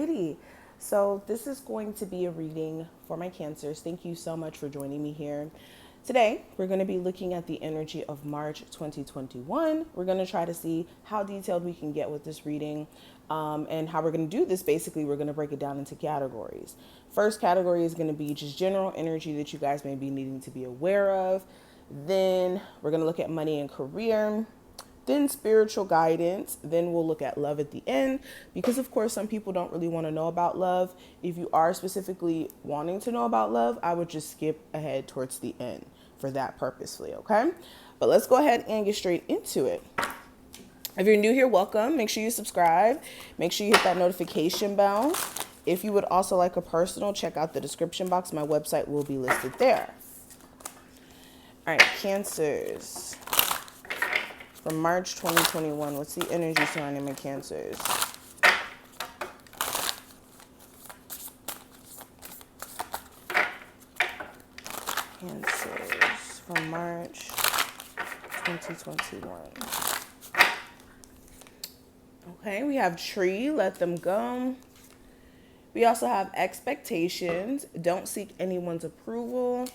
Alrighty. So this is going to be a reading for my Cancers. Thank you so much for joining me here. Today, we're going to be looking at the energy of March 2021. We're going to try to see how detailed we can get with this reading. And how we're going to do this, basically, we're going to break it down into categories. First category is going to be just general energy that you guys may be needing to be aware of. Then we're going to look at money and career, then spiritual guidance, then we'll look at love at the end, because of course some people don't really want to know about love. If you are specifically wanting to know about love, I would just skip ahead towards the end for that purposefully, okay? But let's go ahead and get straight into it. If you're new here, welcome. Make sure you subscribe. Make sure you hit that notification bell. If you would also like a personal, check out the description box. My website will be listed there. All right, Cancers. For March 2021, what's the energy surrounding my Cancers? Cancers for March 2021. Okay, we have tree, let them go. We also have expectations, don't seek anyone's approval.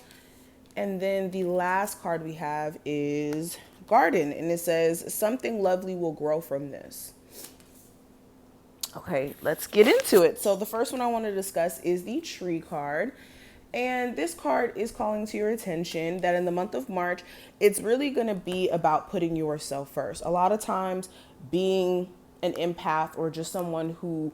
And then the last card we have is garden, and it says something lovely will grow from this. Okay, let's get into it. So the first one I want to discuss is the tree card. And this card is calling to your attention that in the month of March, it's really going to be about putting yourself first. A lot of times being an empath or just someone who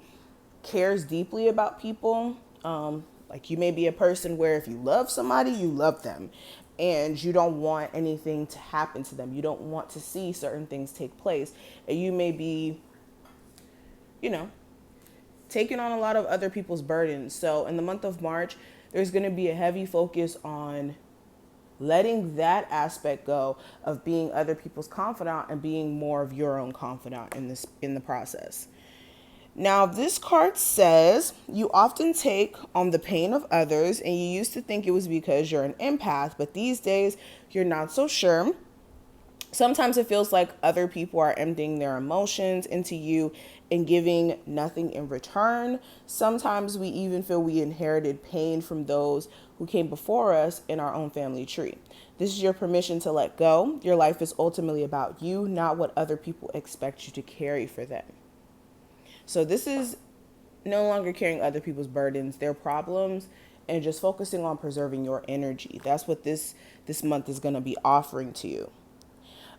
cares deeply about people, like you may be a person where if you love somebody, you love them and you don't want anything to happen to them. You don't want to see certain things take place. And you may be, taking on a lot of other people's burdens. So in the month of March, there's going to be a heavy focus on letting that aspect go of being other people's confidant and being more of your own confidant in the process. Now, this card says you often take on the pain of others, and you used to think it was because you're an empath, but these days you're not so sure. Sometimes it feels like other people are emptying their emotions into you and giving nothing in return. Sometimes we even feel we inherited pain from those who came before us in our own family tree. This is your permission to let go. Your life is ultimately about you, not what other people expect you to carry for them. So this is no longer carrying other people's burdens, their problems, and just focusing on preserving your energy. That's what this month is going to be offering to you.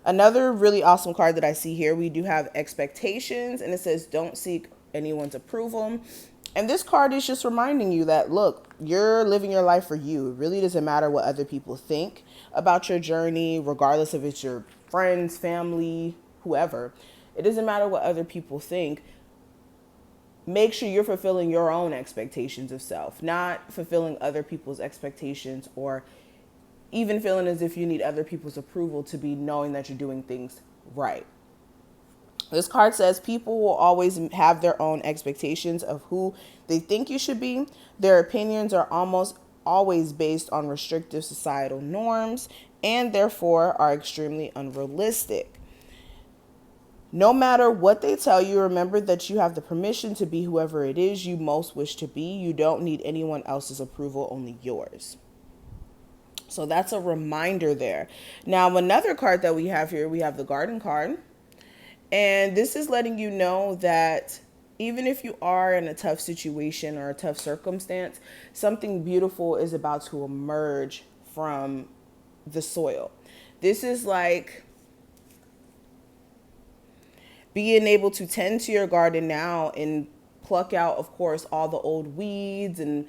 Another really awesome card that I see here, we do have expectations, and it says don't seek anyone's approval. And this card is just reminding you that, look, you're living your life for you. It really doesn't matter what other people think about your journey, regardless if it's your friends, family, whoever. It doesn't matter what other people think. Make sure you're fulfilling your own expectations of self, not fulfilling other people's expectations or even feeling as if you need other people's approval to be knowing that you're doing things right. This card says people will always have their own expectations of who they think you should be. Their opinions are almost always based on restrictive societal norms and therefore are extremely unrealistic. No matter what they tell you, remember that you have the permission to be whoever it is you most wish to be. You don't need anyone else's approval, only yours. So that's a reminder there. Now, another card that we have here, we have the garden card. And this is letting you know that even if you are in a tough situation or a tough circumstance, something beautiful is about to emerge from the soil. This is like being able to tend to your garden now and pluck out, of course, all the old weeds and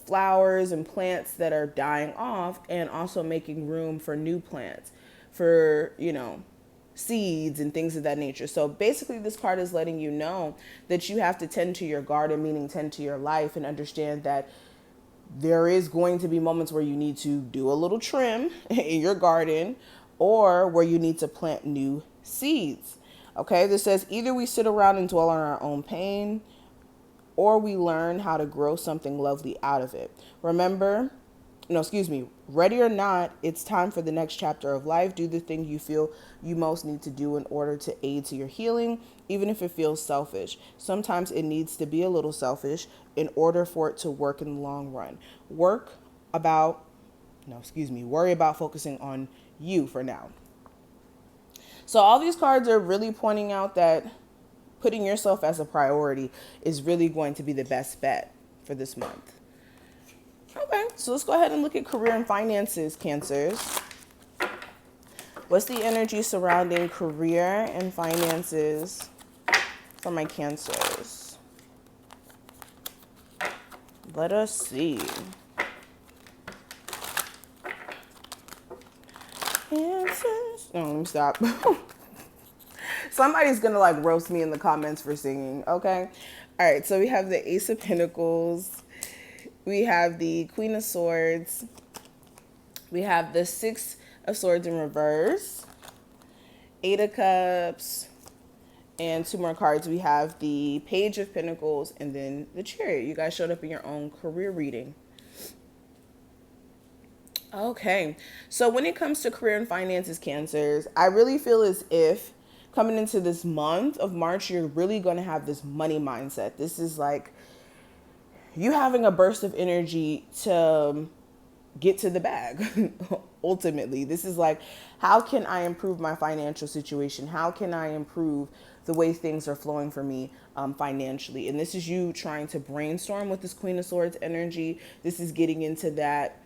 flowers and plants that are dying off, and also making room for new plants, for, seeds and things of that nature. So basically this card is letting you know that you have to tend to your garden, meaning tend to your life, and understand that there is going to be moments where you need to do a little trim in your garden or where you need to plant new seeds. Okay, this says either we sit around and dwell on our own pain or we learn how to grow something lovely out of it. Remember, no, excuse me, ready or not, it's time for the next chapter of life. Do the thing you feel you most need to do in order to aid to your healing, even if it feels selfish. Sometimes it needs to be a little selfish in order for it to work in the long run. Worry about focusing on you for now. So all these cards are really pointing out that putting yourself as a priority is really going to be the best bet for this month. Okay, so let's go ahead and look at career and finances, Cancers. What's the energy surrounding career and finances for my Cancers? Let us see. Cancers. No, let me stop. Somebody's gonna like roast me in the comments for singing, okay? All right, so we have the Ace of Pentacles. We have the Queen of Swords. We have the Six of Swords in reverse. Eight of Cups. And two more cards. We have the Page of Pentacles and then the Chariot. You guys showed up in your own career reading. Okay, so when it comes to career and finances, Cancers, I really feel as if coming into this month of March, you're really going to have this money mindset. This is like you having a burst of energy to get to the bag. Ultimately, this is like, how can I improve my financial situation? How can I improve the way things are flowing for me financially? And this is you trying to brainstorm with this Queen of Swords energy. This is getting into that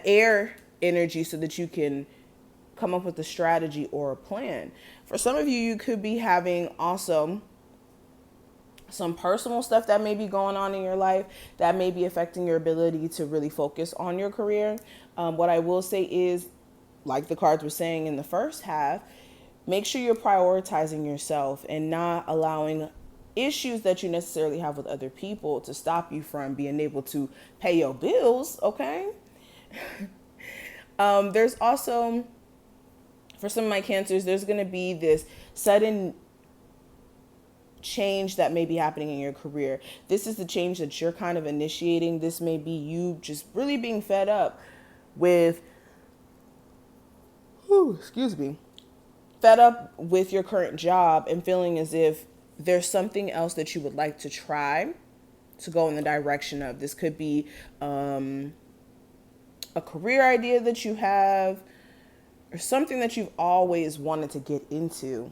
air energy so that you can come up with a strategy or a plan. For some of you, you could be having also some personal stuff that may be going on in your life that may be affecting your ability to really focus on your career. What I will say is, like the cards were saying in the first half, make sure you're prioritizing yourself and not allowing issues that you necessarily have with other people to stop you from being able to pay your bills, okay? There's also, for some of my Cancers, there's going to be this sudden change that may be happening in your career. This is the change that you're kind of initiating. This may be you just really being fed up with, fed up with your current job and feeling as if there's something else that you would like to try to go in the direction of. This could be a career idea that you have or something that you've always wanted to get into.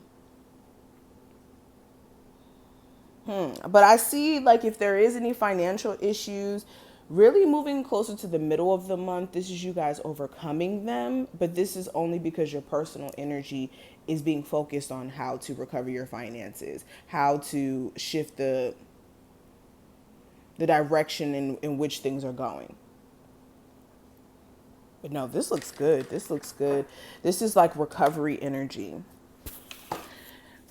But I see, like, if there is any financial issues, really moving closer to the middle of the month, this is you guys overcoming them. But this is only because your personal energy is being focused on how to recover your finances, how to shift the direction in which things are going. But no, this looks good. This looks good. This is like recovery energy.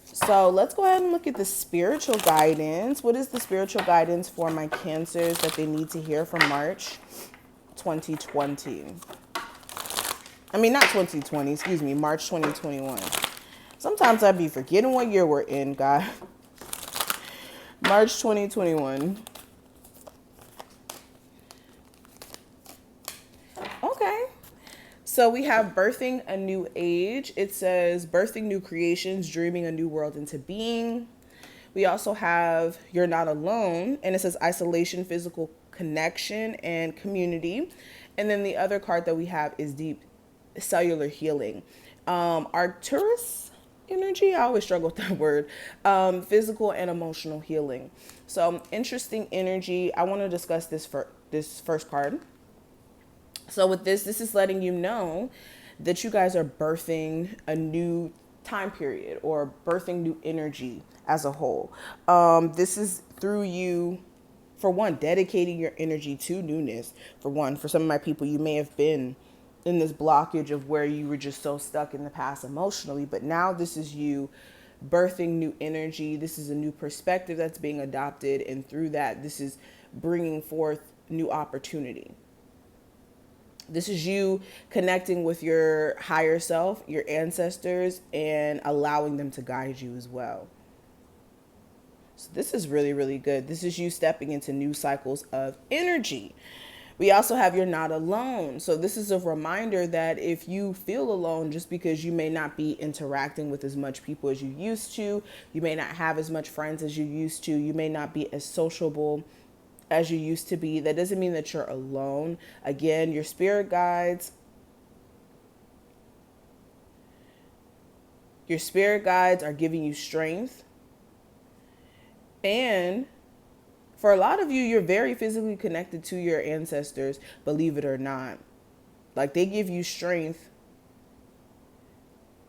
So let's go ahead and look at the spiritual guidance. What is the spiritual guidance for my Cancers that they need to hear from March 2020? I mean, not 2020, excuse me, March 2021. Sometimes I be forgetting what year we're in, God. March 2021. Okay. So we have birthing a new age. It says birthing new creations, dreaming a new world into being. We also have you're not alone, and it says isolation, physical connection, and community. And then the other card that we have is deep cellular healing. Arcturus energy, I always struggle with that word. Physical and emotional healing. So interesting energy. I want to discuss this for this first card. So with this is letting you know that you guys are birthing a new time period or birthing new energy as a whole. This is through you, for one, dedicating your energy to newness. For one, for some of my people, you may have been in this blockage of where you were just so stuck in the past emotionally, but now this is you birthing new energy. This is a new perspective that's being adopted, and through that, this is bringing forth new opportunity. This is you connecting with your higher self, your ancestors, and allowing them to guide you as well. So this is really, really good. This is you stepping into new cycles of energy. We also have you're not alone. So this is a reminder that if you feel alone just because you may not be interacting with as much people as you used to, you may not have as much friends as you used to, you may not be as sociable as you used to be, that doesn't mean that you're alone. Again, your spirit guides are giving you strength. And for a lot of you, you're very physically connected to your ancestors, believe it or not. Like, they give you strength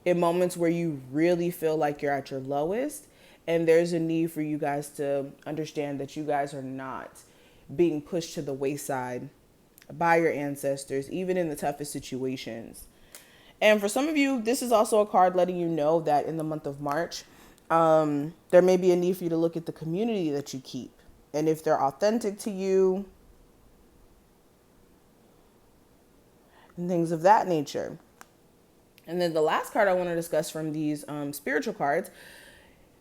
in moments where you really feel like you're at your lowest. And there's a need for you guys to understand that you guys are not being pushed to the wayside by your ancestors, even in the toughest situations. And for some of you, this is also a card letting you know that in the month of March, there may be a need for you to look at the community that you keep and if they're authentic to you and things of that nature. And then the last card I want to discuss from these spiritual cards,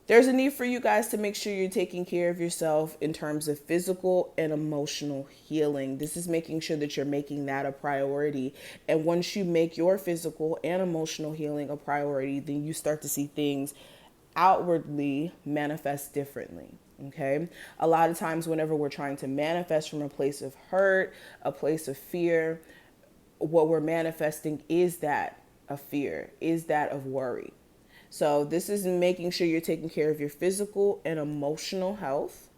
there's a need for you guys to make sure you're taking care of yourself in terms of physical and emotional healing. This is making sure that you're making that a priority. And once you make your physical and emotional healing a priority, then you start to see things outwardly manifest differently. Okay. A lot of times, whenever we're trying to manifest from a place of hurt, a place of fear, what we're manifesting is that of fear, is that of worry. So this is making sure you're taking care of your physical and emotional health,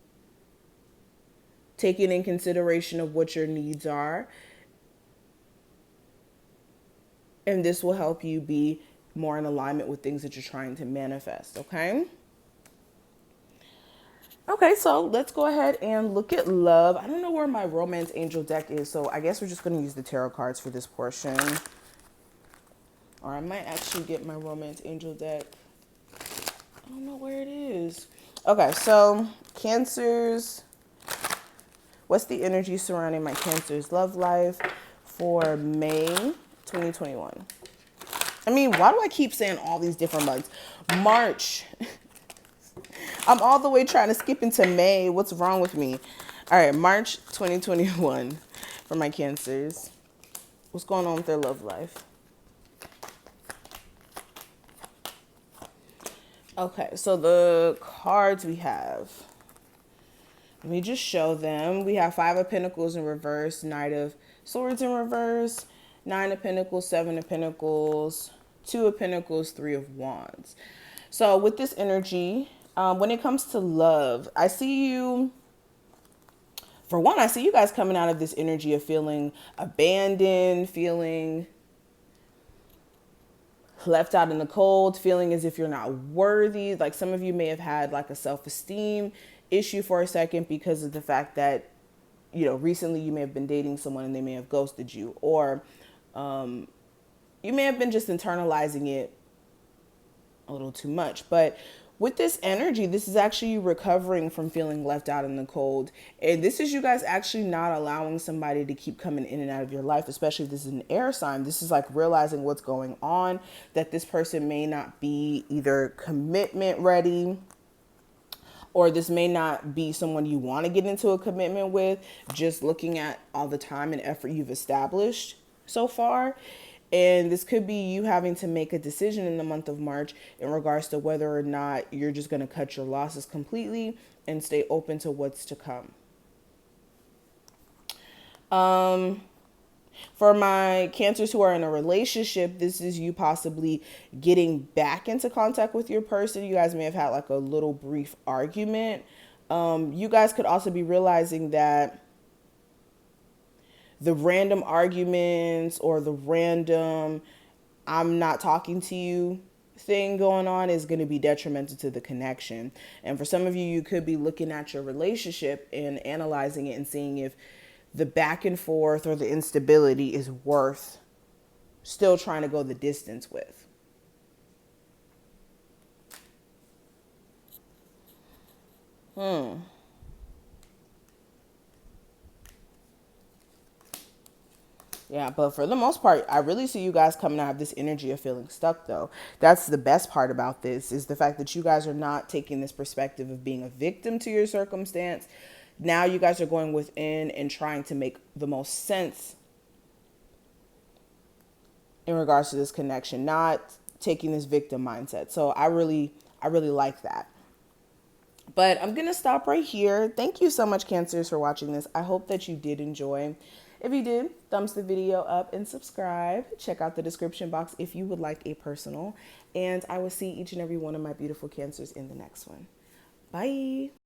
taking in consideration of what your needs are. And this will help you be more in alignment with things that you're trying to manifest, okay? Okay, so let's go ahead and look at love. I don't know where my romance angel deck is, so I guess we're just going to use the tarot cards for this portion. Or I might actually get my romance angel deck. I don't know where it is. Okay, so Cancers. What's the energy surrounding my Cancer's love life for May 2021? I mean, why do I keep saying all these different months? March. I'm all the way trying to skip into May. What's wrong with me? All right, March 2021 for my Cancers. What's going on with their love life? Okay, so the cards we have, let me just show them. We have 5 of Pentacles in reverse, Knight of Swords in reverse, 9 of Pentacles, 7 of Pentacles, 2 of Pentacles, 3 of Wands. So with this energy, when it comes to love, I see you, for one, I see you guys coming out of this energy of feeling abandoned, feeling left out in the cold, feeling as if you're not worthy. Like some of you may have had like a self-esteem issue for a second because of the fact that, you know, recently you may have been dating someone and they may have ghosted you, or you may have been just internalizing it a little too much. But with this energy, this is actually you recovering from feeling left out in the cold. And this is you guys actually not allowing somebody to keep coming in and out of your life, especially if this is an air sign. This is like realizing what's going on, that this person may not be either commitment ready, or this may not be someone you want to get into a commitment with, just looking at all the time and effort you've established so far. And this could be you having to make a decision in the month of March in regards to whether or not you're just going to cut your losses completely and stay open to what's to come. For my Cancers who are in a relationship, this is you possibly getting back into contact with your person. You guys may have had like a little brief argument. You guys could also be realizing that the random arguments or the random I'm not talking to you thing going on is going to be detrimental to the connection. And for some of you, you could be looking at your relationship and analyzing it and seeing if the back and forth or the instability is worth still trying to go the distance with. Yeah, but for the most part, I really see you guys coming out of this energy of feeling stuck, though. That's the best part about this, is the fact that you guys are not taking this perspective of being a victim to your circumstance, Now you guys are going within and trying to make the most sense in regards to this connection, not taking this victim mindset. So I really like that. But I'm going to stop right here. Thank you so much, Cancers, for watching this. I hope that you did enjoy. If you did, thumbs the video up and subscribe. Check out the description box if you would like a personal. And I will see each and every one of my beautiful Cancers in the next one. Bye.